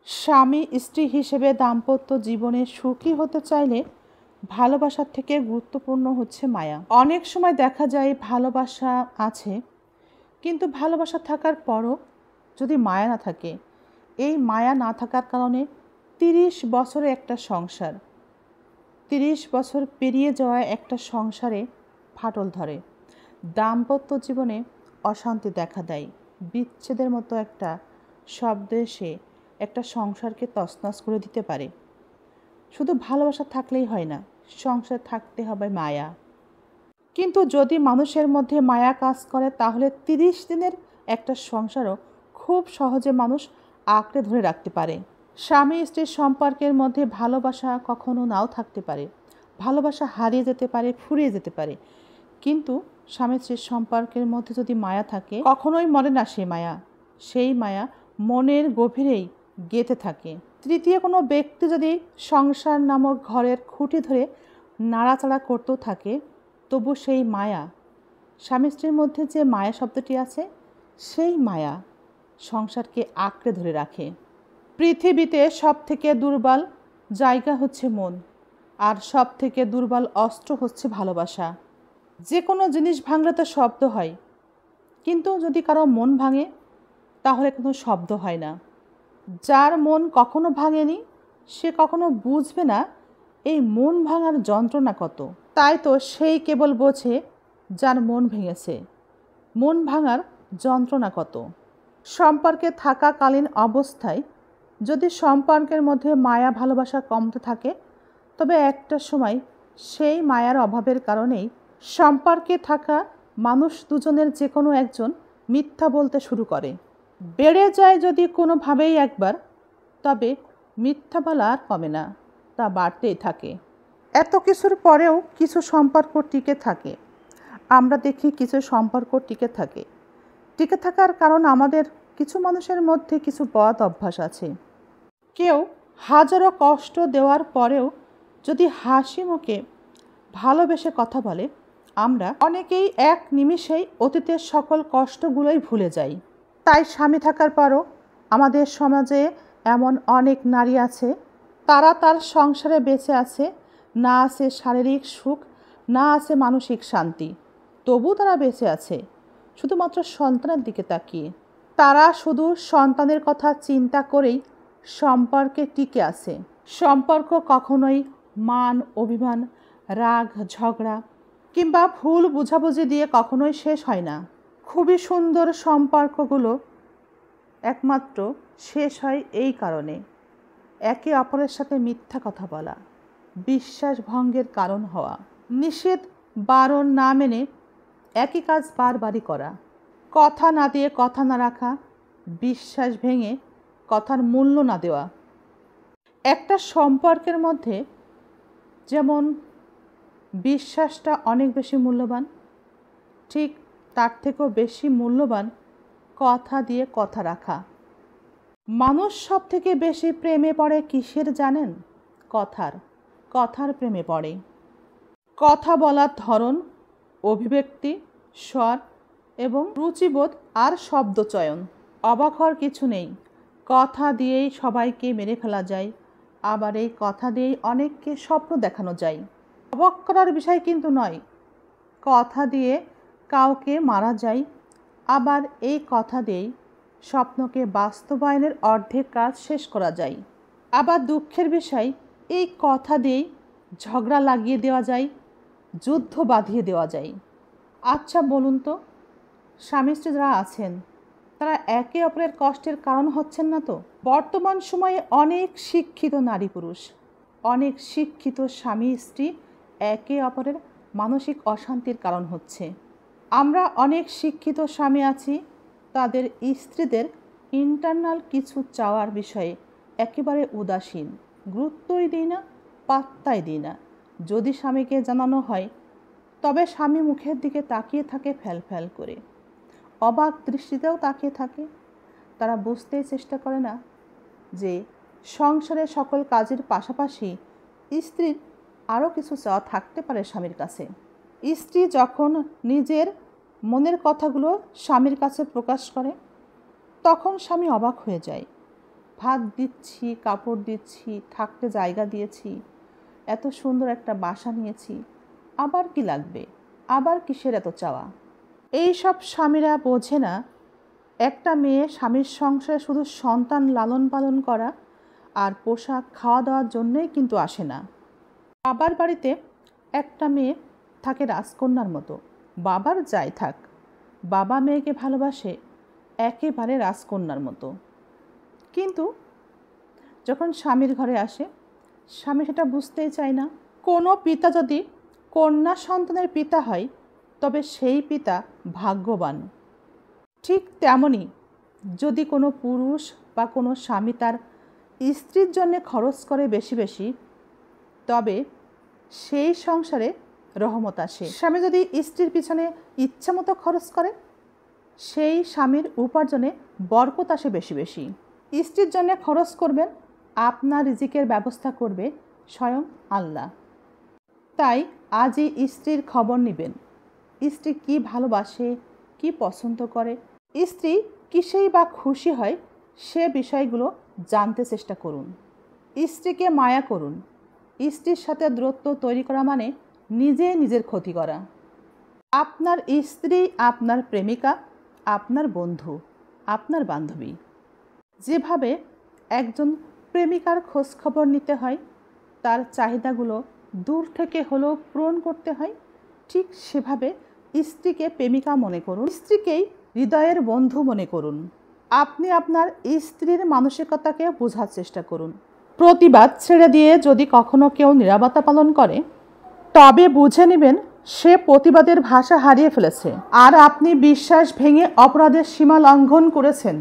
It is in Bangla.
স্বামী স্ত্রী হিসেবে দাম্পত্য জীবনে সুখী হতে চাইলে ভালোবাসার থেকে গুরুত্বপূর্ণ হচ্ছে মায়া। অনেক সময় দেখা যায় ভালোবাসা আছে, কিন্তু ভালোবাসা থাকার পরও যদি মায়া না থাকে, এই মায়া না থাকার কারণে 30 বছরে একটা সংসার, 30 বছর পেরিয়ে যাওয়া একটা সংসারে ফাটল ধরে। দাম্পত্য জীবনে অশান্তি দেখা দেয়। বিচ্ছেদের মতো একটা শব্দ এসে একটা সংসারকে তছনছ করে দিতে পারে। শুধু ভালোবাসা থাকলেই হয় না, সংসার থাকতে হবে মায়া। কিন্তু যদি মানুষের মধ্যে মায়া কাজ করে, তাহলে 30 দিনের একটা সংসারও খুব সহজে মানুষ আঁকড়ে ধরে রাখতে পারে। স্বামী স্ত্রীর সম্পর্কের মধ্যে ভালোবাসা কখনো নাও থাকতে পারে, ভালোবাসা হারিয়ে যেতে পারে, ফুরিয়ে যেতে পারে। কিন্তু স্বামী স্ত্রীর সম্পর্কের মধ্যে যদি মায়া থাকে, কখনোই মরে না সেই মায়া মনের গভীরেই গেঁথে থাকে। তৃতীয় কোনো ব্যক্তি যদি সংসার নামক ঘরের খুঁটি ধরে নাড়াচাড়া করতেও থাকে, তবু সেই মায়া, স্বামী স্ত্রীর মধ্যে যে মায়া শব্দটি আছে, সেই মায়া সংসারকে আঁকড়ে ধরে রাখে। পৃথিবীতে সব থেকে দুর্বল জায়গা হচ্ছে মন, আর সব থেকে দুর্বল অস্ত্র হচ্ছে ভালোবাসা। যে কোনো জিনিস ভাঙলে তো শব্দ হয়, কিন্তু যদি কারো মন ভাঙে তাহলে কোনো শব্দ হয় না। যার মন কখনো ভাঙেনি, সে কখনো বুঝবে না এই মন ভাঙার যন্ত্রণা কত। তাই তো সেই কেবল বোঝে যার মন ভেঙেছে মন ভাঙার যন্ত্রণা কত। সম্পর্কে থাকাকালীন অবস্থায় যদি সম্পর্কের মধ্যে মায়া ভালোবাসা কমতে থাকে, তবে একটা সময় সেই মায়ার অভাবের কারণেই সম্পর্কে থাকা মানুষ দুজনের যে কোনো একজন মিথ্যা বলতে শুরু করে। বেড়ে যায় যদি কোনোভাবেই একবার, তবে মিথ্যা বলা আর কমে না, তা বাড়তেই থাকে। এত কিছুর পরেও কিছু সম্পর্ক টিকে থাকে। আমরা দেখি কিছু সম্পর্ক টিকে থাকার কারণ আমাদের কিছু মানুষের মধ্যে কিছু বদ অভ্যাস আছে। কেউ হাজারো কষ্ট দেওয়ার পরেও যদি হাসি মুখে ভালোবেসে কথা বলে, আমরা অনেকেই এক নিমিষেই অতীতের সকল কষ্টগুলোই ভুলে যাই। তাই স্বামী থাকার পরও আমাদের সমাজে এমন অনেক নারী আছে, তারা তার সংসারে বেঁচে আছে, না আছে শারীরিক সুখ, না আছে মানসিক শান্তি, তবু তারা বেঁচে আছে শুধুমাত্র সন্তানের দিকে তাকিয়ে। তারা শুধু সন্তানের কথা চিন্তা করেই সম্পর্কে টিকে আছে। সম্পর্ক কখনোই মান অভিমান, রাগ ঝগড়া কিংবা ভুল বোঝাবুঝি দিয়ে কখনোই শেষ হয় না। খুবই সুন্দর সম্পর্কগুলো একমাত্র শেষ হয় এই কারণে, একে অপরের সাথে মিথ্যা কথা বলা, বিশ্বাস ভঙ্গের কারণ হওয়া, নিষেধ বারণ না মেনে একই কাজ বারবারই করা, কথা না দিয়ে কথা না রাখা, বিশ্বাস ভেঙে কথার মূল্য না দেওয়া। একটা সম্পর্কের মধ্যে যেমন বিশ্বাসটা অনেক বেশি মূল্যবান, ঠিক তার থেকেও বেশি মূল্যবান কথা দিয়ে কথা রাখা। মানুষ সব থেকে বেশি প্রেমে পড়ে কিসের জানেন? কথার প্রেমে পড়ে। কথা বলার ধরন, অভিব্যক্তি, স্বর এবং রুচিবোধ আর শব্দচয়ন। অবাক হওয়ার কিছু নেই, কথা দিয়েই সবাইকে মেরে ফেলা যায়, আবার এই কথা দিয়েই অনেককে স্বপ্ন দেখানো যায়। অবাক করার বিষয় কিন্তু নয়, কথা দিয়ে কাউকে মারা যায়, আবার এই কথা দিয়েই স্বপ্নকে বাস্তবায়নের অর্ধেক কাজ শেষ করা যায়। আবার দুঃখের বিষয়, এই কথা দিয়েই ঝগড়া লাগিয়ে দেওয়া যায়, যুদ্ধ বাঁধিয়ে দেওয়া যায়। আচ্ছা বলুন তো, স্বামী স্ত্রী যারা আছেন, তারা একে অপরের কষ্টের কারণ হচ্ছেন না তো? বর্তমান সময়ে অনেক শিক্ষিত নারী পুরুষ, অনেক শিক্ষিত স্বামী স্ত্রী একে অপরের মানসিক অশান্তির কারণ হচ্ছে। আমরা অনেক শিক্ষিত স্বামী আছি, তাদের স্ত্রীদের ইন্টারনাল কিছু চাওয়ার বিষয়ে একেবারে উদাসীন, গুরুত্বই দিই না, পাত্তাই দিই না। যদি স্বামীকে জানানো হয়, তবে স্বামী মুখের দিকে তাকিয়ে থাকে ফ্যাল ফ্যাল করে, অবাক দৃষ্টিতেও তাকিয়ে থাকে। তারা বুঝতেই চেষ্টা করে না যে সংসারের সকল কাজের পাশাপাশি স্ত্রীর আরও কিছু চাওয়া থাকতে পারে স্বামীর কাছে। স্ত্রী যখন নিজের মনের কথাগুলো স্বামীর কাছে প্রকাশ করে, তখন স্বামী অবাক হয়ে যায়। ভাত দিচ্ছি, কাপড় দিচ্ছি, থাকতে জায়গা দিয়েছি, এত সুন্দর একটা বাসা নিয়েছি, আবার কি লাগবে, আবার কিসের এত চাওয়া। এই সব স্বামীরা বোঝে না একটা মেয়ে স্বামীর সংসারে শুধু সন্তান লালন পালন করা আর পোশাক খাওয়া দাওয়ার জন্যই কিন্তু আসে না। বাবার বাড়িতে একটা মেয়ে থাকে রাজকন্যার মতো, বাবার যাই থাক, বাবা মেয়েকে ভালোবাসে একেবারে রাজকন্যার মতো। কিন্তু যখন স্বামীর ঘরে আসে, স্বামী সেটা বুঝতেই চায় না। কোনো পিতা যদি কন্যা সন্তানের পিতা হয়, তবে সেই পিতা ভাগ্যবান। ঠিক তেমনই যদি কোনো পুরুষ বা কোনো স্বামী তার স্ত্রীর জন্য খরচ করে বেশি বেশি, তবে সেই সংসারে রহমত আসে। স্বামী যদি স্ত্রীর পিছনে ইচ্ছামতো খরচ করে, সেই স্বামীর উপার্জনে বরকত আসে বেশি বেশি। স্ত্রীর জন্য খরচ করবেন, আপনার রিজিকের ব্যবস্থা করবে স্বয়ং আল্লাহ। তাই আজই স্ত্রীর খবর নেবেন, স্ত্রী কি ভালোবাসে, কি পছন্দ করে, স্ত্রী কিসেই বা খুশি হয়, সে বিষয়গুলো জানতে চেষ্টা করুন। স্ত্রীকে মায়া করুন। স্ত্রীর সাথে দূরত্ব তৈরি করা মানে নিজে নিজের ক্ষতি করা। আপনার স্ত্রী আপনার প্রেমিকা, আপনার বন্ধু, আপনার বান্ধবী। যেভাবে একজন প্রেমিকার খোঁজ খবর নিতে হয়, তার চাহিদাগুলো দূর থেকে হলেও পূরণ করতে হয়, ঠিক সেভাবে স্ত্রীকে প্রেমিকা মনে করুন, স্ত্রীকেই হৃদয়ের বন্ধু মনে করুন। আপনি আপনার স্ত্রীর মানসিকতাকে বোঝার চেষ্টা করুন। প্রতিবাদ ছেড়ে দিয়ে যদি কখনো কেউ নীরবতা পালন করে, তবে বুঝে নেবেন সে প্রতিবাদের ভাষা হারিয়ে ফেলেছে, আর আপনি বিশ্বাস ভেঙে অপরাধের সীমা লঙ্ঘন করেছেন।